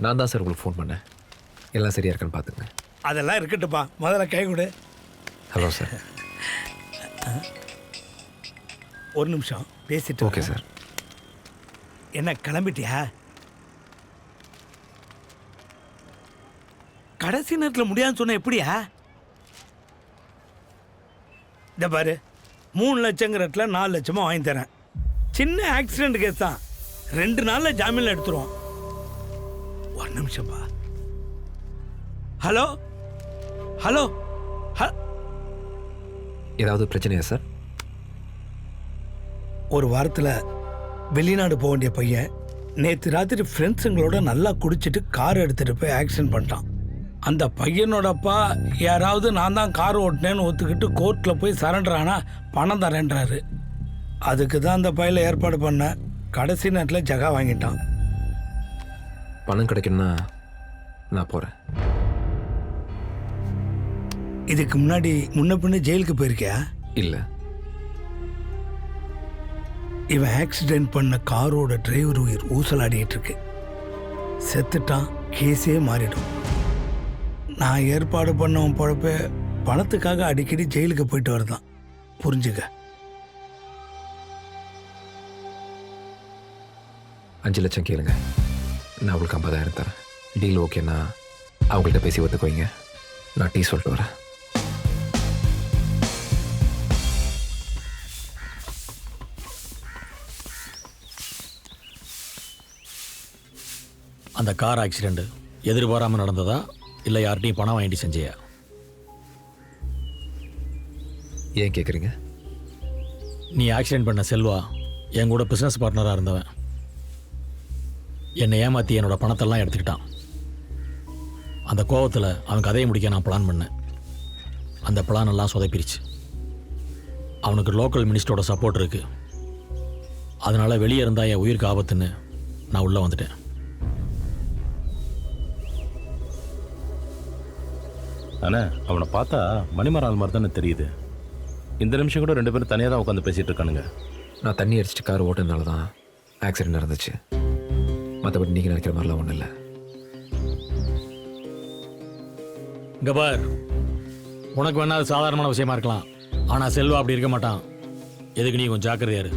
நான் தான் சார் உங்களுக்கு ஃபோன் பண்ணேன். எல்லாம் சரியா இருக்கான்னு பார்த்துங்க. அதெல்லாம் இருக்கட்டுப்பா, முதல்ல கை கொடு. Hello sir. ஒரு நிமிஷம் பேசிட்டு. Okay sir. என்ன கிளம்பிட்டியா? கடைசி நேரத்தில் முடியாதுன்னு சொன்ன எப்படியா? இந்த பாரு, 3 லட்சங்கிறதுல 4 லட்சமாக வாங்கி தரேன். சின்ன ஆக்சிடென்ட் கேஸ் தான், 2 நாளில் ஜாமீனில் எடுத்துருவோம். ஒரு நிமிஷம்பா. Hello hello. ஏதாவது பிரச்சனையா சார்? ஒரு வாரத்தில் வெளிநாடு போக வேண்டிய பையன் நேற்று ராத்திரி ஃப்ரெண்ட்ஸுங்களோட நல்லா குடிச்சிட்டு கார் எடுத்துகிட்டு போய் ஆக்சிடென்ட் பண்ணிட்டான். அந்த பையனோடப்பா யாராவது நான் தான் கார் ஓட்டினேன்னு ஒத்துக்கிட்டு கோர்ட்டில் போய் சரண்டர் ஆனால் பணம் தரேன்றாரு. அதுக்கு தான் அந்த பையில ஏற்பாடு பண்ண. கடைசி நேரத்தில் ஜகா வாங்கிட்டான். பணம் கிடைக்குன்னா நான் போகிறேன். இதுக்கு முன்னாடி முன்ன பின்ன ஜெயிலுக்கு போயிருக்கியா? இல்லை. இவன் ஆக்சிடென்ட் பண்ண காரோட டிரைவர் உயிர் ஊசலாடிட்டு இருக்கு. செத்துட்டான், கேஸே மாறிடும். நான் ஏற்பாடு பண்ணவன் பொழப்ப பணத்துக்காக அடிக்கடி ஜெயிலுக்கு போயிட்டு வருதான். புரிஞ்சுக்க. 5 லட்சம் கேளுங்க, நான் உங்களுக்கு 50,000 தரேன். டீல் ஓகேண்ணா அவங்கள்ட்ட பேசி ஒத்துக்குவீங்க. நான் டீ சொல்லிட்டு வரேன். அந்த கார் ஆக்சிடெண்ட் எதிர்பாராமல் நடந்ததா இல்லை யார்கிட்டையும் பணம் வாங்கிட்டு செஞ்சியா? ஏன் கேட்குறீங்க? நீ ஆக்சிடெண்ட் பண்ண செல்வா என் கூட பிஸ்னஸ் பார்ட்னராக இருந்தவன். என்னை ஏமாற்றி என்னோட பணத்தெல்லாம் எடுத்துக்கிட்டான். அந்த கோவத்தில் அவன் கதையை முடிக்க நான் பிளான் பண்ணேன். அந்த பிளான் எல்லாம் சொதப்பிருச்சு. அவனுக்கு லோக்கல் மினிஸ்டரோட சப்போர்ட் இருக்குது. அதனால் வெளியே இருந்தால் என் உயிருக்கு ஆபத்துன்னு நான் உள்ளே வந்துட்டேன். ஆனால் அவனை பார்த்தா மணிமரால் மாதிரி தானே தெரியுது. இந்த நிமிஷம் கூட 2 பேரும் தனியாக தான் உட்காந்து பேசிகிட்டு இருக்கானுங்க. நான் தண்ணி அடிச்சிட்டு கார் ஓட்டுனால தான் ஆக்சிடென்ட் நடந்துச்சு. மற்றபடி நீங்கள் நினைக்கிற மாதிரிலாம் ஒன்றும் இல்லை. இங்கே பார், உனக்கு வேணா அது சாதாரணமான விஷயமா இருக்கலாம். ஆனால் செல்வா அப்படி இருக்க மாட்டான். எதுக்கு நீ கொஞ்சம் ஜாக்கிரதையா இரு.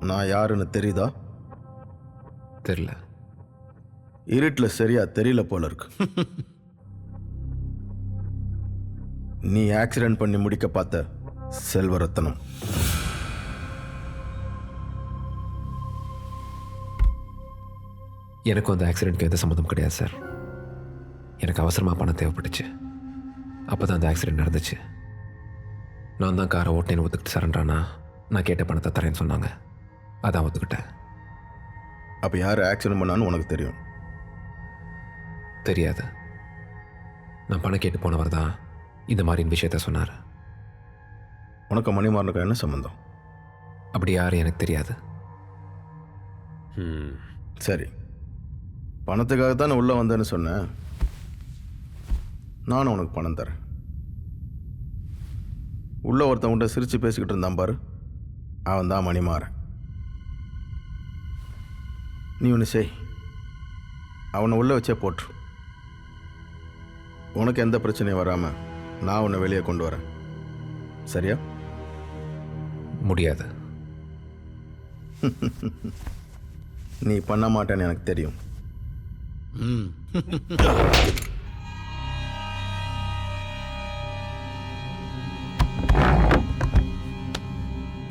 நான் யாருன்னு தெரியுதா? தெரியல. இருட்டில் சரியா தெரியல போல இருக்கு. நீ ஆக்சிடென்ட் பண்ணி முடிக்க பார்த்த செல்வரத்னம். எனக்கும் அந்த ஆக்சிடென்ட்க்கு எந்த சம்மந்தம் கிடையாது சார். எனக்கு அவசரமாக பணம் தேவைப்பட்டுச்சு. அப்போ தான் அந்த ஆக்சிடென்ட் நடந்துச்சு. நான் தான் காரை ஓட்டேன்னு ஒத்துக்கிட்டு சரண்டானா நான் கேட்ட பணத்தை தரேன்னு சொன்னாங்க. அதான் ஒத்துக்கிட்டேன். அப்போ யார் ஆக்சிடென்ட் பண்ணான்னு உனக்கு தெரியும்? தெரியாது. நான் பணம் கேட்டு போனவர் தான் இந்த மாதிரி விஷயத்த சொன்னார். உனக்கு மணிமாறனுக்கு என்ன சம்மந்தம்? அப்படி யாரும் எனக்கு தெரியாது. சரி, பணத்துக்காக தான் நான் உள்ளே வந்தேன்னு சொன்னேன். நானும் உனக்கு பணம் தரேன். உள்ள ஒருத்தவங்கிட்ட சிரித்து பேசிக்கிட்டு இருந்தான் பாரு, அவன் தான் மணிமாறன். நீ ஒன்று செய், அவனை உள்ளே வச்சே போட்டு. உனக்கு எந்த பிரச்சனையும் வராமல் நான் உன்னை வெளியே கொண்டு வரேன். சரியா? முடியாது. நீ பண்ண மாட்டேன்னு எனக்கு தெரியும்.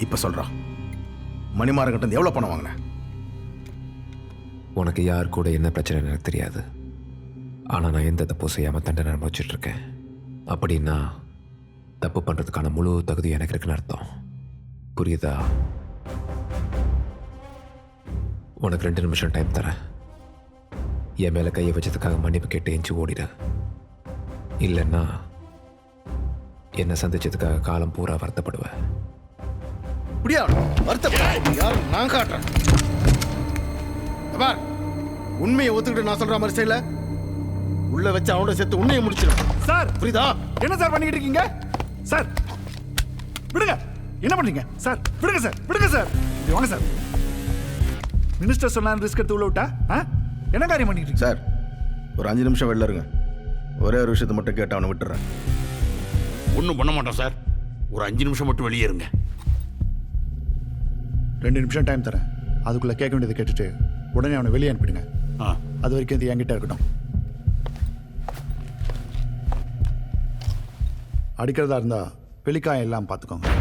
இப்போ சொல்கிறான், மணிமாறன்கிட்ட எவ்வளோ பணம் வாங்கினேன்? உனக்கு யார் கூட என்ன பிரச்சனைன்னு எனக்கு தெரியாது. ஆனால் நான் எந்த தப்பும் செய்யாமல் தண்டனை அனுபவிச்சுட்ருக்கேன். அப்படின்னா தப்பு பண்ணுறதுக்கான முழு தகுதி எனக்கு இருக்குன்னு அர்த்தம். புரியுதா? உனக்கு 2 நிமிஷம் டைம் தரேன். என் மேலே கையை வச்சதுக்காக மன்னிப்பு கேட்டு எஞ்சி ஓடிட. இல்லைன்னா என்னை சந்திச்சதுக்காக காலம் பூரா வருத்தப்படுவேன். நான் காட்டுறேன். உண்மையை ஒத்துக்கிட்டு நான் சொல்ற மாதிரி செய்யல, உள்ள வச்சு அவனோட சேர்த்து உண்மையை முடிச்சிடும். சார் புரியுதா? என்ன சார் பண்ணிக்கிட்டு இருக்கீங்க? சார் விடுங்க. என்ன பண்றீங்க சார்? விடுங்க சார், விடுங்க சார். இப்படி வாங்க சார். மினிஸ்டர் சொன்னான்னு ரிஸ்க் எடுத்து உள்ள விட்டா என்ன காரியம் பண்ணிட்டு இருக்கீங்க? சார் ஒரு 5 நிமிஷம் வெளில இருங்க. ஒரே ஒரு விஷயத்தை மட்டும் கேட்டு அவனை விட்டுறேன். ஒன்றும் பண்ண மாட்டோம் சார். ஒரு 5 நிமிஷம் மட்டும் வெளியே இருங்க. 2 நிமிஷம் டைம் தரேன். அதுக்குள்ள கேட்க வேண்டியதை கேட்டுட்டு உடனே அவனை வெளியே அனுப்பிடுங்க. அது வரைக்கும் இது என்கிட்ட இருக்கட்டும். அடிக்கிறதா இருந்தா வெளிக்காயம் எல்லாம் பார்த்துக்கோங்க.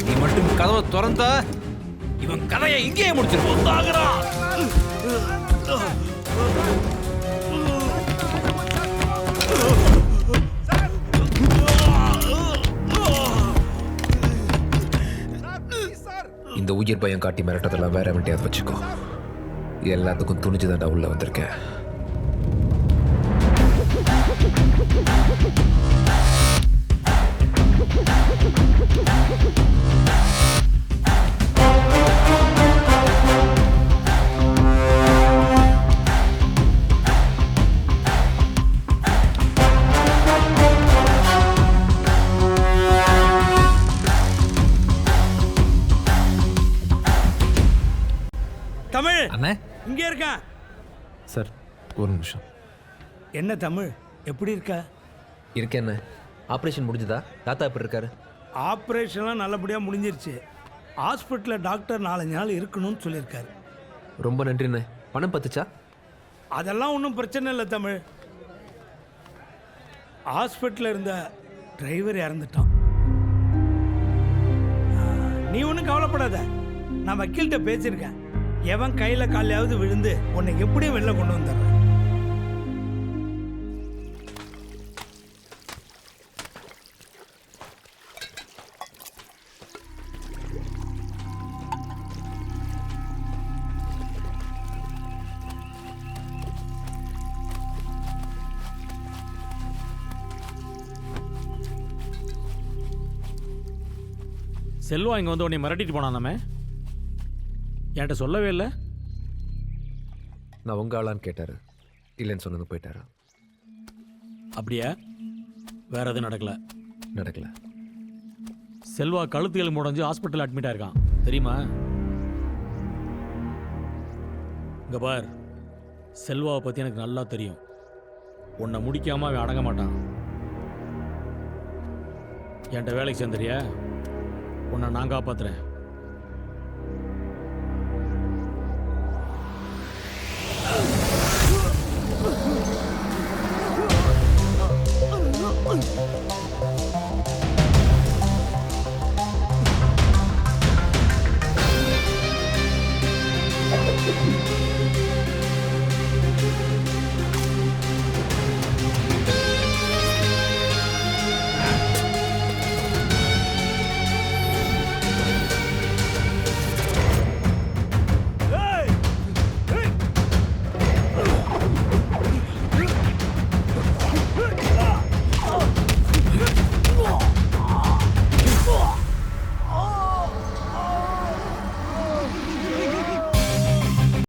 நீ மட்டும் கதவை திறந்தா இவன் கதையை இங்கேயே முடிச்சிருப்போம். இந்த உயிர் பயம் காட்டி மிரட்டதெல்லாம் வேற வேண்டியது வச்சுக்கோ. எல்லாத்துக்கும் துணிச்சுதான்டா உள்ள வந்திருக்கேன். தமிழ் அண்ணே இங்கே இருக்கான். சார் ஒரு நிமிஷம். என்ன தமிழ், எப்படி இருக்க? இருக்கேன். ஆப்ரேஷன் முடிஞ்சுதா? தாத்தா எப்படி இருக்காரு? ஆப்ரேஷன்லாம் நல்லபடியாக முடிஞ்சிருச்சு. ஹாஸ்பிட்டலில் டாக்டர் 4 நாள் இருக்கணும்னு சொல்லியிருக்காரு. ரொம்ப நன்றிண்ணே. பணம் பத்துச்சா? அதெல்லாம் ஒன்றும் பிரச்சனை இல்லை தமிழ். ஹாஸ்பிட்டலில் இருந்த டிரைவர் இறந்துட்டான். நீ ஒன்றும் கவலைப்படாத. நான் வக்கீல்கிட்ட பேசியிருக்கேன். எவன் கையில் காலையாவது விழுந்து உன்னை எப்படியும் வெளில கொண்டு வந்துடுறேன். செல்வா இங்கே வந்து உன்னை மிரட்டிட்டு போனானாமே, என்கிட்ட சொல்லவே இல்லை. நான் உங்க ஆளான்னு கேட்டாரு. இல்லைன்னு சொன்னது போயிட்டாரு. அப்படியா? வேற எதுவும் நடக்கல. செல்வா கழுத்துகள் முடைஞ்சு ஹாஸ்பிட்டல் அட்மிட் ஆயிருக்கான், தெரியுமா? இங்க பார், செல்வாவை பற்றி எனக்கு நல்லா தெரியும். உன்னை முடிக்காம அவன் அடங்க மாட்டான். என்கிட்ட வேலைக்கு சேர்ந்துறியா? உன்னை நான் காப்பாத்துறேன்.